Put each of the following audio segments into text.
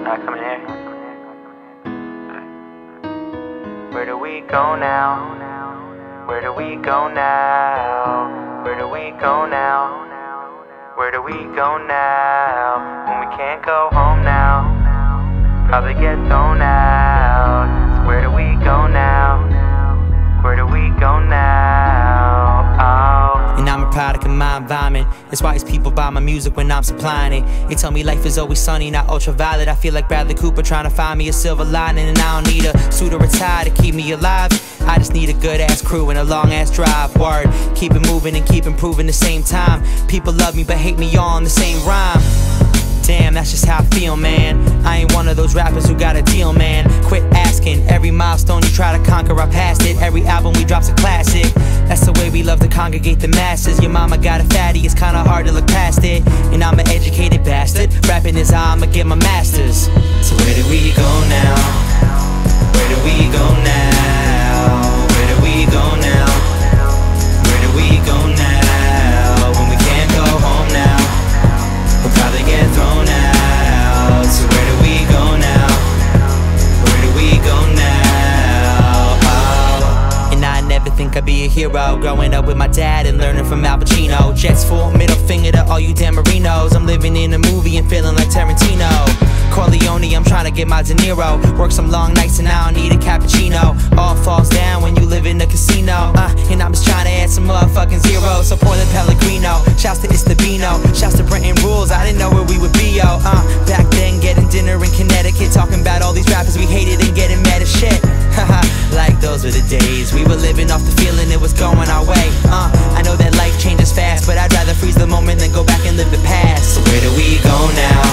I come in here. Where do we go now? Where do we go now? Where do we go now? Where do we go now? When we can't go home now, probably get thrown out. So where do we go now? Where do we go now? Oh. And I'm a product of my environment. That's why these people buy my music when I'm supplying it. They tell me life is always sunny, not ultraviolet. I feel like Bradley Cooper trying to find me a silver lining. And I don't need a suit or a tie to keep me alive. I just need a good ass crew and a long ass drive. Word, keep it moving and keep improving the same time. People love me but hate me all in the same rhyme. Damn, that's just how I feel, man. I ain't one of those rappers who got a deal, man. Quit asking. Every milestone you try to conquer, I passed it. Every album we drop's a classic. That's the way we love to congregate the masses. Your mama got a fatty, it's kinda hard to look past it. And I'm an educated bastard. Rapping is how I'ma get my masters. So where do we go now? Where do we go now? Where do we go now? Where do we go now? When we can't go home now, we'll probably get thrown out. So where do we go now? Where do we go now? Oh. And I never think I'd be a hero, growing up with my dad and learning from Al Pacino. Jets full, middle finger to all you Dan Marinos. I'm living in a movie and feeling like Tarantino. Corleone, I'm trying to get my De Niro. Work some long nights and I don't need a cappuccino. All falls down when you live in a casino. And I'm just trying to add some motherfucking zeros. So pour the Pellegrino. Shouts to Istabino. Shouts to Brenton Rules. I didn't know where we would be, yo. Back then, getting dinner in Connecticut, talking about all these rappers we hated and getting mad as shit. Like those were the days. We were living off the feeling it was going our way. I know that life changes fast, but I'd rather freeze the moment than go back and live the past. So where do we go now?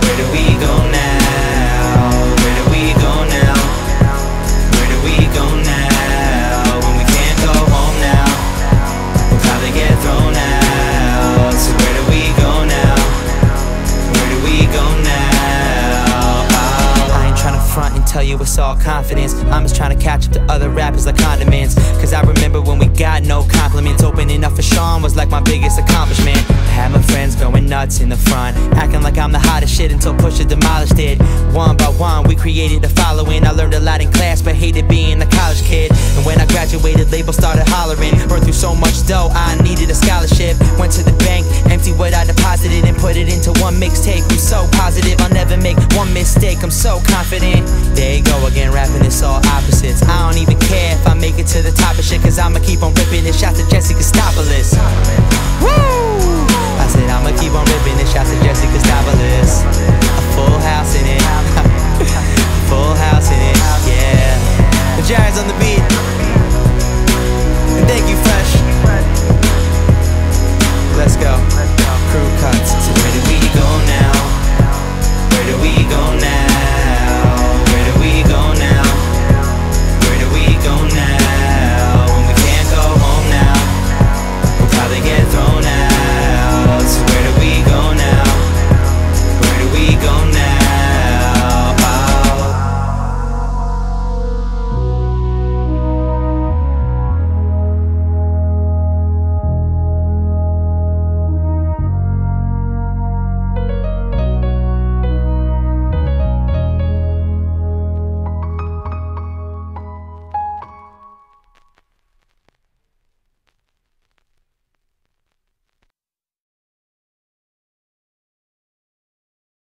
Where do we go now? Where do we go now? Where do we go now? When we can't go home now, we'll probably get thrown out. So where do we go now? Where do we go now? Oh. I ain't trying to front and tell you it's all confidence. I'm just trying to catch up to other rappers like condiments. Cause I remember when we got no compliments. Opening up for Sean was like my biggest accomplishment. I had my friends going nuts in the front, acting like I'm the hottest shit until Pusha demolished it. One by one we created a following. I learned a lot in class but hated being a college kid. And when I graduated, labels started hollering. Burned through so much dough, I needed a scholarship. Went to the bank, emptied what I deposited and put it into one mixtape. I'm so positive I'll never make one mistake. I'm so confident. There you go again, rapping it's all opposites. I don't even care if I make it to the top of shit, cause I'ma keep on ripping it. Shout to Jesse Christopoulos.